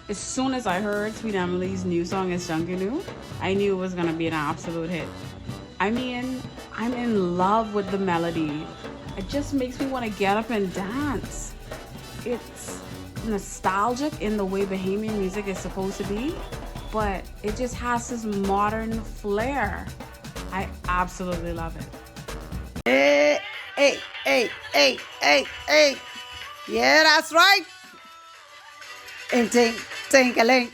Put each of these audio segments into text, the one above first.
As soon as I heard Sweet Emily's new song is Junkanoo, I knew it was gonna be an absolute hit. I mean, I'm in love with the melody. It just makes me want to get up and dance. It's nostalgic in the way Bahamian music is supposed to be, but it just has this modern flair. I absolutely love it. Hey, hey, hey, hey, hey, hey. Yeah, that's right. Ting, ting, ting-a-ling,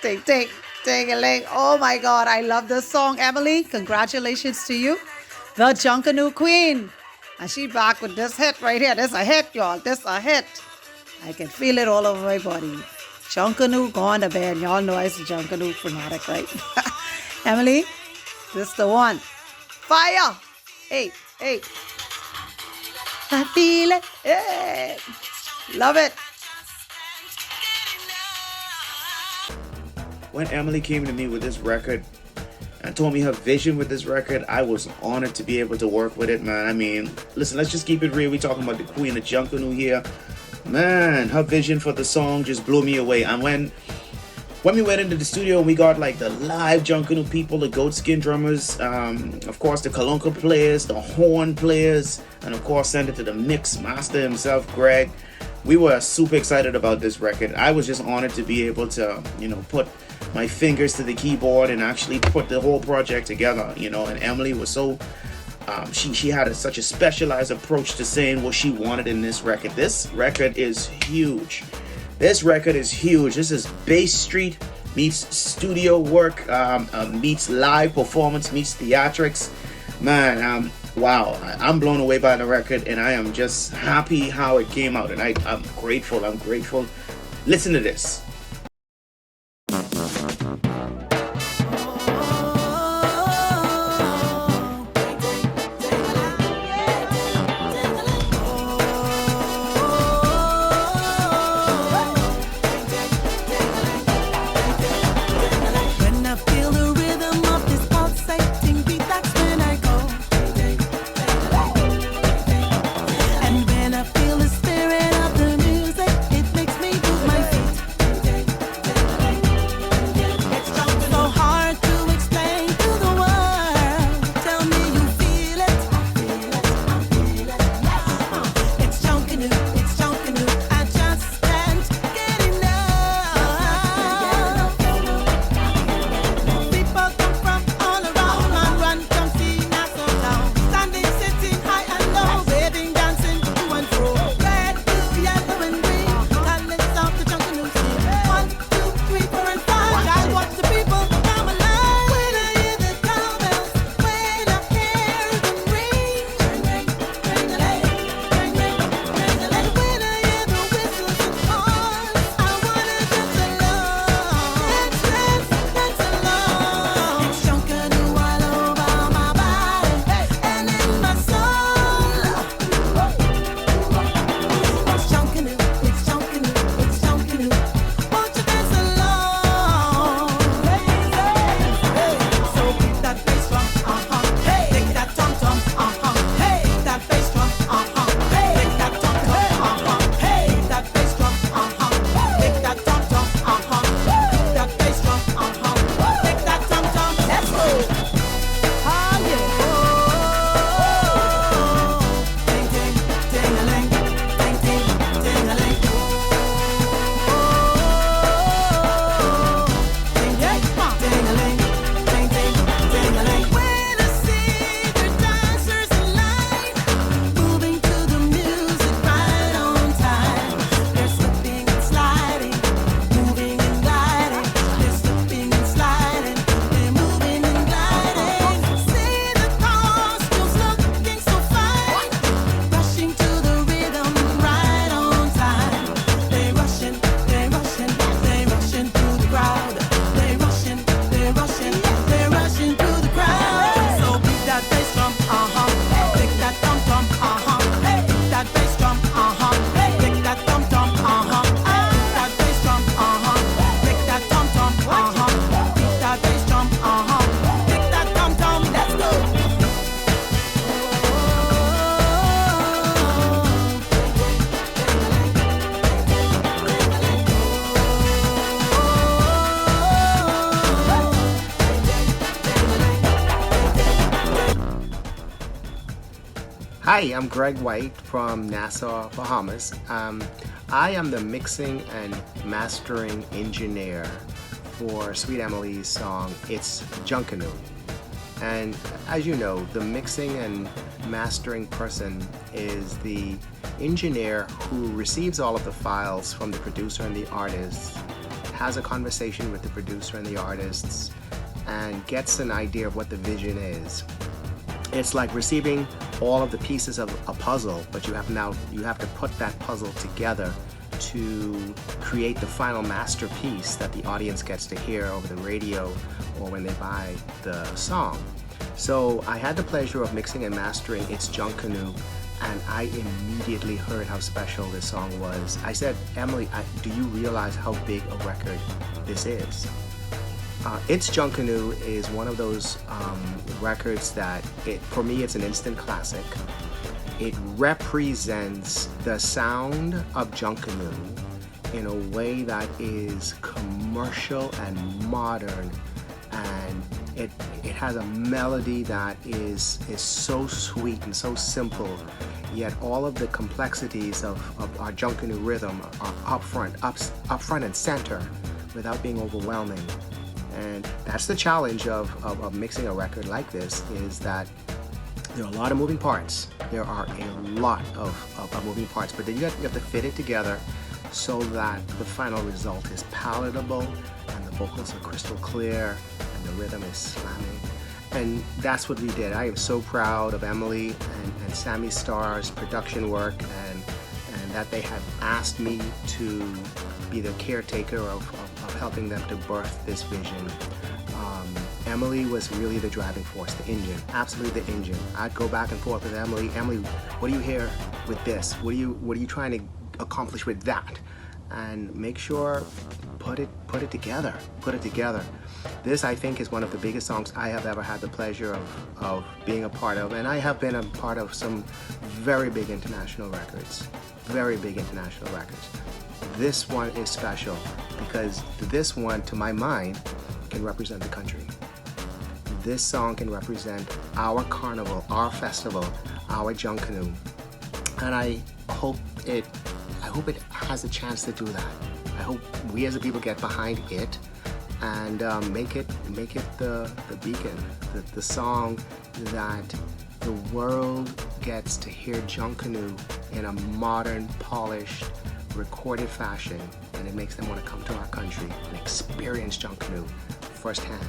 ting, ting, ting-a-ling. Oh my God, I love this song, Emily. Congratulations to you, the Junkanoo Queen. And she back with this hit right here. This a hit, y'all. This a hit. I can feel it all over my body. Junkanoo gone to bed. Y'all know I was a Junkanoo fanatic, right? Emily, this the one. Fire! Hey, hey. I feel it. Hey. Love it. When Emily came to me with this record and told me her vision with this record, I was honored to be able to work with it, man. I mean, listen, let's just keep it real. We talking about the Queen of Junkanoo here. Man, her vision for the song just blew me away. And when we went into the studio, we got like the live Junkanoo people, the goatskin drummers, of course the kalunka players, the horn players, and of course sent it to the mix master himself, Greg. We were super excited about this record. I was just honored to be able to, put my fingers to the keyboard and actually put the whole project together, and Emily was so she had such a specialized approach to saying what she wanted in this record. This record is huge. This record is huge. This is Bass Street meets studio work, meets live performance, meets theatrics. Man, wow, I'm blown away by the record, and I am just happy how it came out, and I'm grateful. Listen to this. Hi, I'm Greg White from Nassau, Bahamas. I am the mixing and mastering engineer for Sweet Emily's song, It's Junkanoo. And as you know, the mixing and mastering person is the engineer who receives all of the files from the producer and the artist, has a conversation with the producer and the artists, and gets an idea of what the vision is. It's like receiving all of the pieces of a puzzle, but you have to put that puzzle together to create the final masterpiece that the audience gets to hear over the radio or when they buy the song. So I had the pleasure of mixing and mastering It's Junkanoo, and I immediately heard how special this song was. I said, Emily, do you realize how big a record this is? It's Junkanoo is one of those records that, for me, it's an instant classic. It represents the sound of Junkanoo in a way that is commercial and modern, and it has a melody that is so sweet and so simple, yet all of the complexities of our Junkanoo rhythm are up front and center without being overwhelming. And that's the challenge of mixing a record like this, is that there are a lot of moving parts. There are a lot of moving parts, but then you have to fit it together so that the final result is palatable and the vocals are crystal clear and the rhythm is slamming. And that's what we did. I am so proud of Emily and SAMMI Starr's production work, and that they had asked me to be the caretaker of helping them to birth this vision. Emily was really the driving force, the engine, absolutely the engine. I'd go back and forth with Emily. Emily, what do you hear with this? What are you trying to accomplish with that? And make sure, put it together. This, I think, is one of the biggest songs I have ever had the pleasure of being a part of, and I have been a part of some very big international records. This one is special because this one, to my mind, can represent the country. This song can represent our carnival, our festival, our Junkanoo, and I hope it has a chance to do that. I hope we as a people get behind it and make it the beacon, the song that the world gets to hear Junkanoo in a modern, polished, recorded fashion, and it makes them want to come to our country and experience Junkanoo firsthand.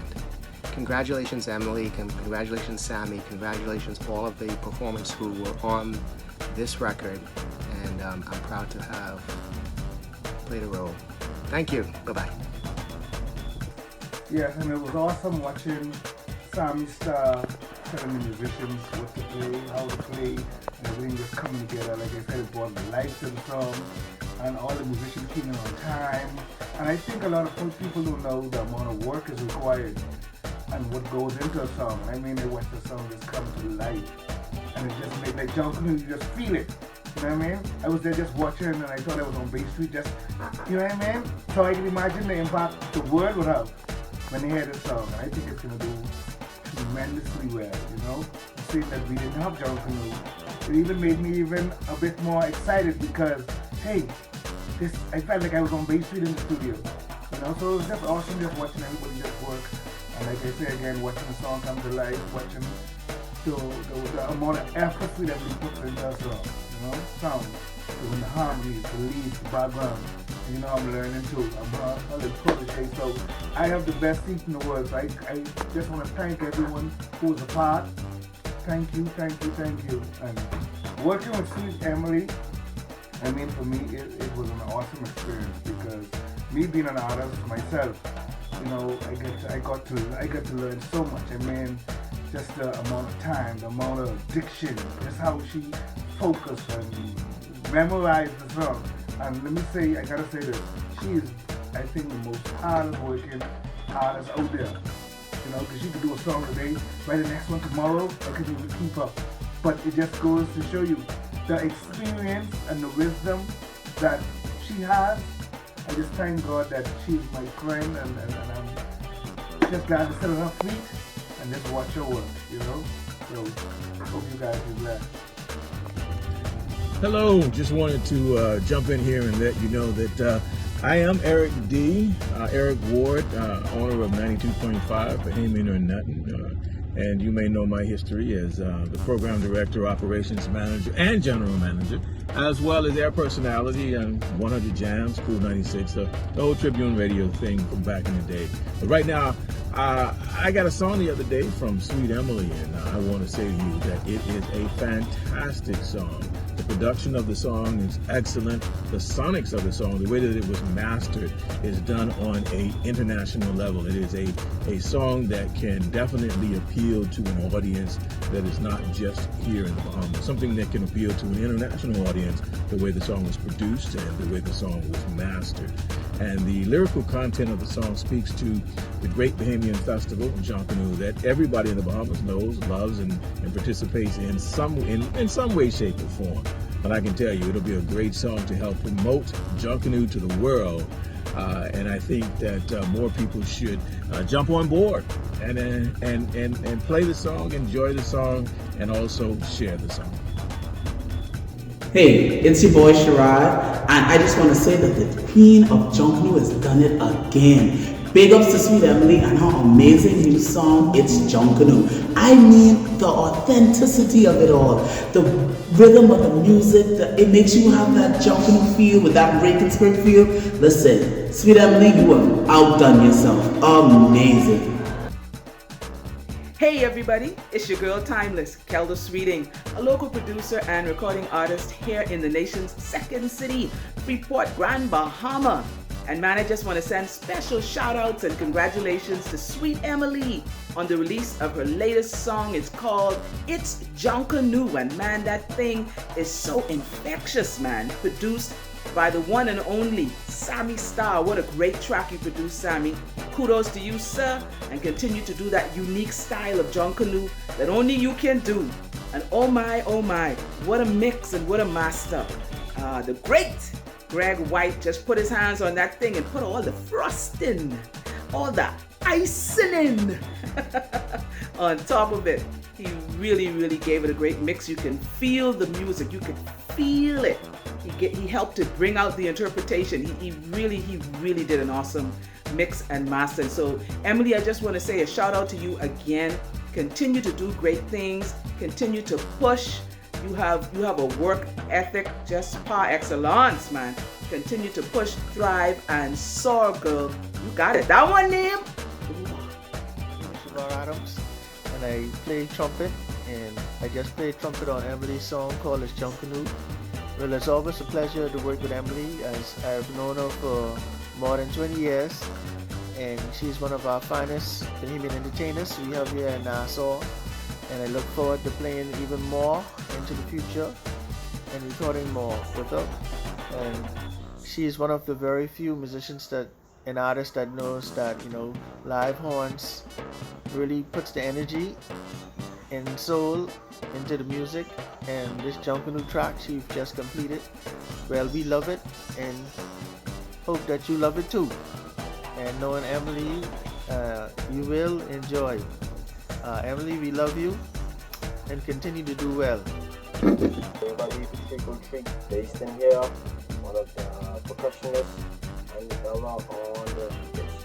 Congratulations, Emily. Congratulations, SAMMI. Congratulations, all of the performers who were on this record, and I'm proud to have played a role. Thank you. Bye-bye. Yes, and it was awesome watching SAMMI Starr telling the musicians what to play, how to play, and everything just coming together. Like I said, it brought the life to the song, and all the musicians came in on time. And I think a lot of people don't know the amount of work is required and what goes into a song. I mean, they watch the song just come to life, and it just made like Junkanoo, you just feel it. You know what I mean? I was there just watching, and I thought I was on Bay Street, just, you know what I mean? So I can imagine the impact the world would have when they hear the song. I think it's gonna do tremendously well, you know? Seeing that we didn't have Junkanoo, it even made me even a bit more excited because, hey, I felt like I was on Bay Street in the studio, you know? So it was just awesome just watching everybody just work. And like I say again, watching the song come to life, watching the amount of effort that we put into the song, you know? Sound, doing the harmonies, the leads, the background. You know, I'm learning too. I'm a little protege, so I have the best seat in the world. So I just want to thank everyone who was a part. Thank you. And working with Sweet Emily, I mean, for me, it was an awesome experience because me being an artist myself, you know, I got to learn so much. I mean, just the amount of time, the amount of diction, just how she focused and memorized the song. And let me say, I gotta say this, she is, I think, the most hardest working artist out there. You know, because she could do a song today, write the next one tomorrow, I could even keep up. But it just goes to show you the experience and the wisdom that she has. I just thank God that she's my friend, and I'm just glad to sit on her feet and just watch her work, you know. So I hope you guys be blessed. Hello, just wanted to jump in here and let you know that I am Eric D. Eric Ward, owner of 92.5 Bahamian or Nothing. And you may know my history as the program director, operations manager, and general manager, as well as air personality and 100 Jams, Cool 96, the old Tribune radio thing from back in the day. But right now, I got a song the other day from Sweet Emily, and I want to say to you that it is a fantastic song. The production of the song is excellent. The sonics of the song, the way that it was mastered, is done on an international level. It is a song that can definitely appeal to an audience that is not just here in the Bahamas. Something that can appeal to an international audience, the way the song was produced and the way the song was mastered. And the lyrical content of the song speaks to the great Bahamian festival, Junkanoo, that everybody in the Bahamas knows, loves, and participates in some way, shape, or form. But I can tell you, it'll be a great song to help promote Junkanoo to the world. And I think that more people should jump on board and play the song, enjoy the song, and also share the song. Hey, it's your boy SHARADE, and I just want to say that the Queen of Junkanoo has done it again. Big ups to Sweet Emily and her amazing new song, It's Junkanoo. I mean, the authenticity of it all, the rhythm of the music, it makes you have that Junkanoo feel with that breaking spirit feel. Listen, Sweet Emily, you have outdone yourself. Amazing. Hey everybody, it's your girl Timeless, KELDA Sweeting, a local producer and recording artist here in the nation's second city, Freeport, Grand Bahama. And man, I just want to send special shout outs and congratulations to Sweet Emily on the release of her latest song. It's called It's Junkanoo, and man, that thing is so infectious, man. Produced by the one and only SAMMI Star. What a great track you produced, Sammy. Kudos to you, sir, and continue to do that unique style of Junkanoo that only you can do. And oh my, what a mix and what a master. The great GREGG White just put his hands on that thing and put all the frosting, all the icing on top of it. He really gave it a great mix. You can feel the music, you can feel it. He helped to bring out the interpretation. He really did an awesome mix and master. So Emily, I just want to say a shout out to you again. Continue to do great things. Continue to push. You have a work ethic just par excellence, man. Continue to push, thrive, and soar, girl. You got it. That one name? I'm Adams, and I play trumpet, and I just played trumpet on Emily's song called It's Junkanoo. Well, it's always a pleasure to work with Emily, as I've known her for more than 20 years, and she's one of our finest Bahamian entertainers we have here in Nassau, and I look forward to playing even more into the future and recording more with her. And she's one of the very few musicians and artists that knows that, live horns really puts the energy and soul into the music, and this Junkanoo track she's just completed, well, we love it and hope that you love it too. And knowing Emily, you will enjoy. Emily, we love you and continue to do well. Everybody, Patrico based in here, one of the percussionists and the fella on the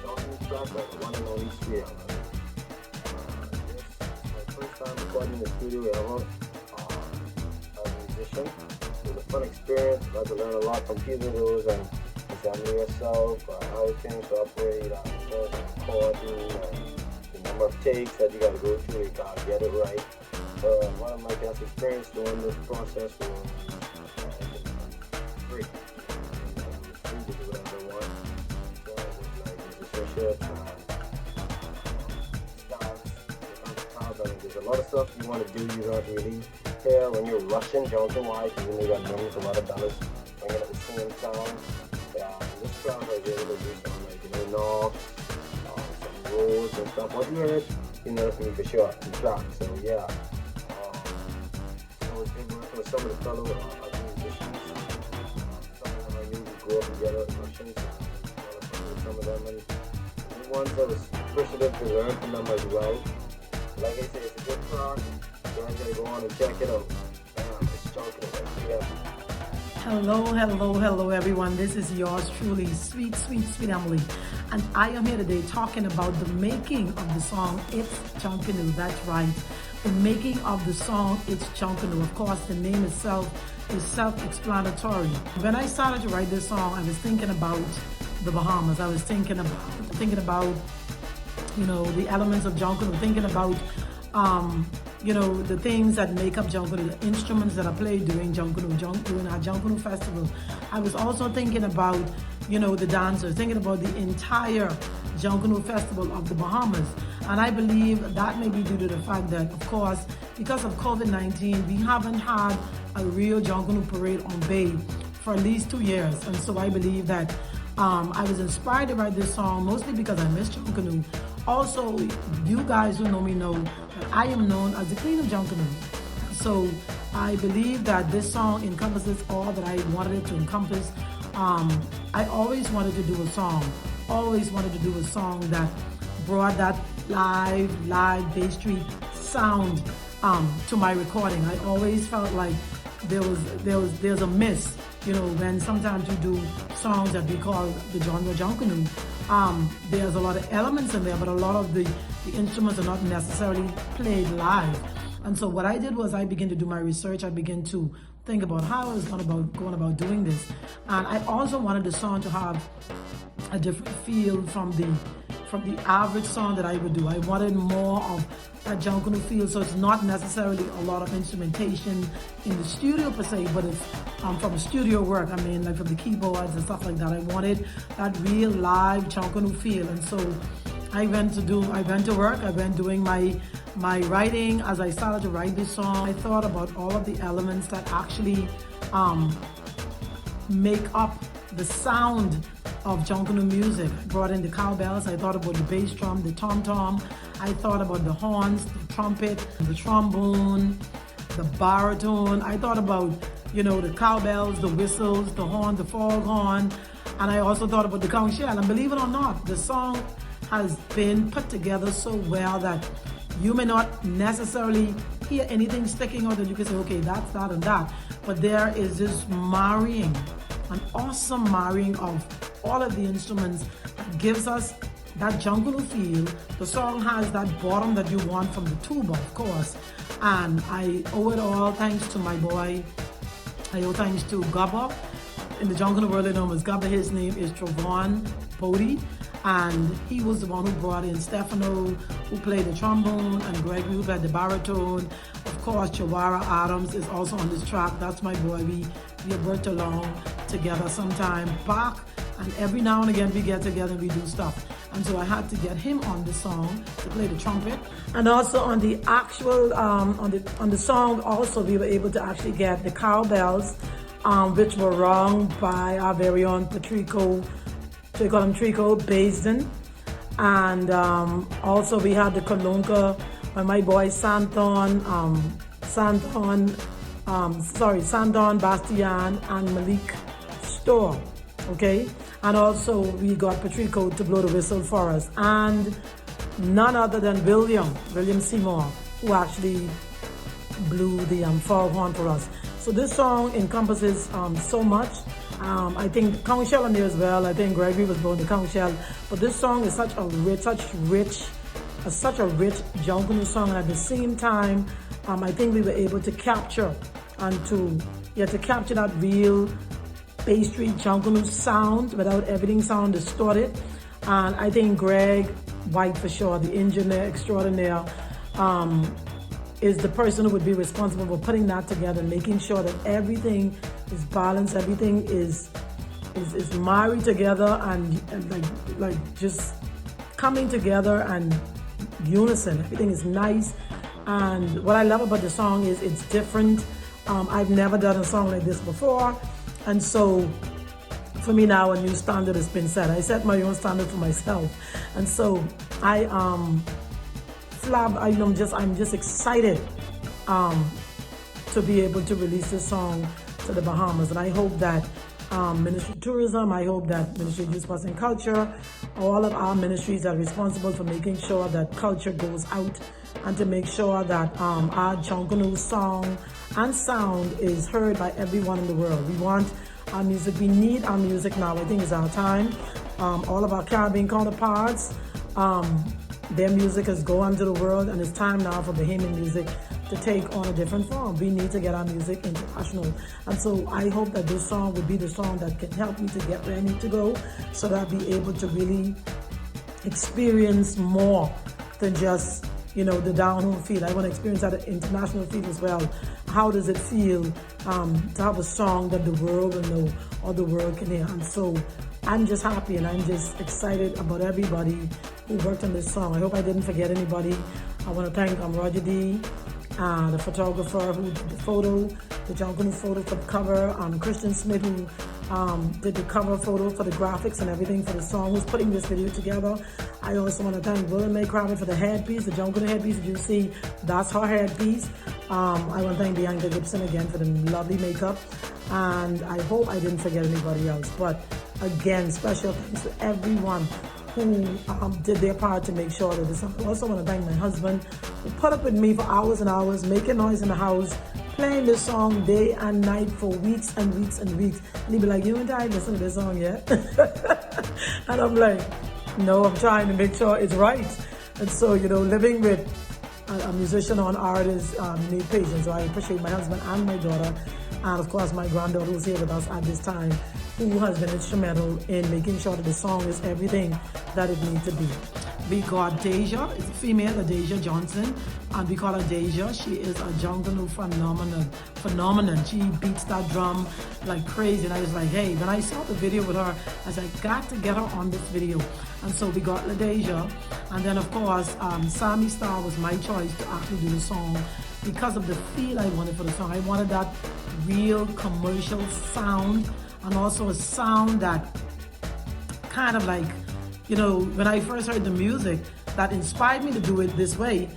Junkanoo track, but one and only Sweet Emily. First time recording in the studio ever as a musician. It was a fun experience. I got to learn a lot from people and examine yourself, how things operate, recording, the number of takes that you got to go through to get it right. One of my best experiences during this process was free. Free to do whatever I want. So it was like musicianship, there's a lot of stuff you want to do you don't really care when you're rushing, jumping wide, because you got millions of other dollars bringing at the same time. This track I was able to do some knocks, some rolls and stuff. What you heard, you know, for me for sure, the track. So yeah, I was able to work with some of the fellow other musicians. Some of them I knew we grew up together as Russians, and some of them, and the ones I was appreciative to learn from them as well. Like I said, it's a good track. You guys gotta go on and check it out. It's Junkanoo. Yeah. Hello everyone. This is yours truly, sweet Emily. And I am here today talking about the making of the song, It's Junkanoo. That's right. The making of the song, It's Junkanoo. Of course, the name itself is self-explanatory. When I started to write this song, I was thinking about the Bahamas. I was thinking about, the elements of Junkanoo, thinking about, the things that make up Junkanoo, the instruments that are played during Junkanoo, during our Junkanoo festival. I was also thinking about, the dancers, thinking about the entire Junkanoo festival of the Bahamas. And I believe that may be due to the fact that, of course, because of COVID-19, we haven't had a real Junkanoo parade on Bay for at least 2 years. And so I believe that I was inspired to write this song mostly because I miss Junkanoo. Also, you guys who know me know that I am known as the Queen of Junkanoo. So I believe that this song encompasses all that I wanted it to encompass. I always wanted to do a song that brought that live Bay Street sound to my recording. I always felt like there's a miss, when sometimes you do songs that we call the genre Junkanoo. There's a lot of elements in there, but a lot of the instruments are not necessarily played live. And so what I did was I began to do my research. I began to think about how I was going about doing this. And I also wanted the song to have a different feel from the average song that I would do. I wanted more of that Junkanoo feel, so it's not necessarily a lot of instrumentation in the studio per se, but it's from studio work. I mean, like from the keyboards and stuff like that. I wanted that real live Junkanoo feel, and so I went to work. I went doing my writing. As I started to write this song, I thought about all of the elements that actually make up the sound of Junkanoo music. I brought in the cowbells. I thought about the bass drum, the tom-tom. I thought about the horns, the trumpet, the trombone, the baritone. I thought about, the cowbells, the whistles, the horn, the foghorn. And I also thought about the conch shell. And believe it or not, the song has been put together so well that you may not necessarily hear anything sticking out that you can say, okay, that's that and that. But there is this marrying, an awesome marrying of all of the instruments that gives us that Junkanoo feel. The song has that bottom that you want from the tuba, of course. And I owe it all thanks to my boy. I owe thanks to Gabba. In the Junkanoo world, they know him as Gabba. His name is Travon Bodie. And he was the one who brought in Stefano, who played the trombone, and GREGG, who played the baritone. Of course, JAWARA Adams is also on this track. That's my boy. We have worked along together sometime back, and every now and again we get together and we do stuff. And so I had to get him on the song to play the trumpet. And also on the actual, on the song also we were able to actually get the cowbells, which were rung by our very own Patrico, they call him Trico, BASDEN. And also we had the Colunca by my boy Santon Bastian and Malik Store, okay? And also we got Patrico to blow the whistle for us. And none other than William Seymour, who actually blew the foghorn for us. So this song encompasses so much. I think conch shell on there as well. I think Gregory was blowing the conch shell. But this song is such a rich Junkanoo song. And at the same time, I think we were able to capture to capture that real Bay Street Junkanoo sound without everything sound distorted. And I think Greg White, for sure, the engineer extraordinaire, is the person who would be responsible for putting that together, making sure that everything is balanced, everything is married together and like just coming together and unison. Everything is nice. And what I love about the song is it's different. I've never done a song like this before. And so for me now, a new standard has been set. I set my own standard for myself. And so I'm just excited to be able to release this song to the Bahamas. And I hope that Ministry of Tourism, I hope that Ministry of Youth, Sports and Culture, all of our ministries are responsible for making sure that culture goes out and to make sure that our Junkanoo song and sound is heard by everyone in the world. We want our music. We need our music now. I think it's our time. All of our Caribbean counterparts, their music has gone to the world, and it's time now for Bahamian music to take on a different form. We need to get our music international. And so I hope that this song would be the song that can help me to get where I need to go, so that I'll be able to really experience more than just, you know, the down home feel. I want to experience that international feel as well. How does it feel to have a song that the world will know or the world can hear? And so I'm just happy and I'm just excited about everybody who worked on this song. I hope I didn't forget anybody. I want to thank Roger D, the photographer who did the photo, the Junkanoo photo for the cover, Christian Smith who did the cover photo for the graphics and everything for the song, who's putting this video together. I also want to thank William May Craven for the headpiece, the Junkanoo headpiece that you see, that's her headpiece. I want to thank Bianca Gibson again for the lovely makeup, and I hope I didn't forget anybody else. But again, special thanks to everyone who did their part to make sure that this. I also want to thank my husband who put up with me for hours and hours, making noise in the house, playing this song day and night for weeks and weeks and weeks. And he'd be like, "You and I listen to this song yet?" And I'm like, "No, I'm trying to make sure it's right." And so, you know, living with a musician or an artist, you need patience. So I appreciate my husband and my daughter, and of course my granddaughter who's here with us at this time, who has been instrumental in making sure that the song is everything that it needs to be. We got Deja, it's a female, Deja Johnson, and we call her Deja. She is a Junkanoo phenomenon. She beats that drum like crazy, and I was like, hey, when I saw the video with her, I was like, got to get her on this video. And so we got LaDeja, and then of course, SAMMI Star was my choice to actually do the song because of the feel I wanted for the song. I wanted that real commercial sound, and also a sound that kind of like, you know, when I first heard the music that inspired me to do it this way,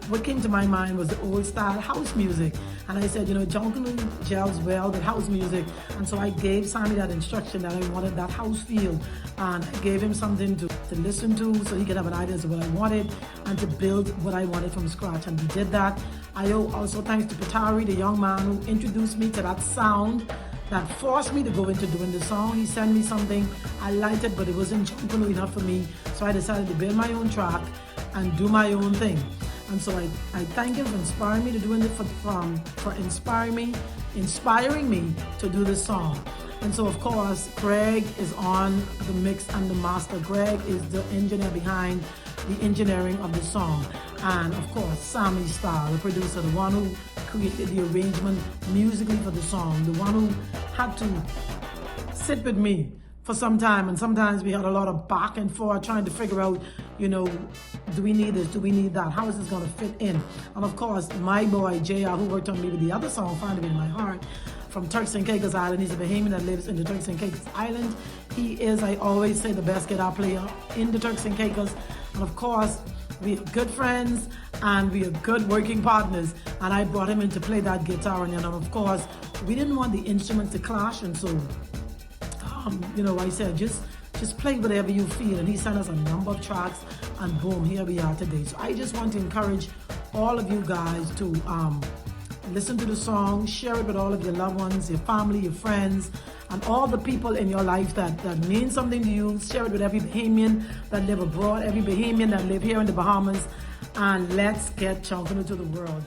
what came to my mind was the old style house music. And I said, you know, Junkanoo gels well with house music. And so I gave SAMMI that instruction that I wanted that house feel. And I gave him something to listen to so he could have an idea of what I wanted and to build what I wanted from scratch. And we did that. I owe also thanks to Patari, the young man who introduced me to that sound that forced me to go into doing the song. He sent me something, I liked it, but it wasn't Junkanoo enough for me. So I decided to build my own track and do my own thing. And so I thank him for inspiring me to doing it, for inspiring me to do this song. And so of course, GREGG is on the mix and the master. GREGG is the engineer behind the engineering of the song. And of course, SAMMI Star, the producer, the one who created the arrangement musically for the song, the one who had to sit with me for some time, and sometimes we had a lot of back and forth trying to figure out, you know, do we need this, do we need that, how is this going to fit in? And of course, my boy JR, who worked on me with the other song, Find It In My Heart, from Turks and Caicos Island. He's a Bahamian that lives in the Turks and Caicos Island. He is, I always say, the best guitar player in the Turks and Caicos. And of course, we are good friends and we are good working partners. And I brought him in to play that guitar. And then of course, we didn't want the instruments to clash. And so, you know, I said, just play whatever you feel. And he sent us a number of tracks and boom, here we are today. So I just want to encourage all of you guys to listen to the song, share it with all of your loved ones, your family, your friends, and all the people in your life that mean something to you. Share it with every Bahamian that live abroad, every Bahamian that live here in the Bahamas, and let's get Junkanoo to the world.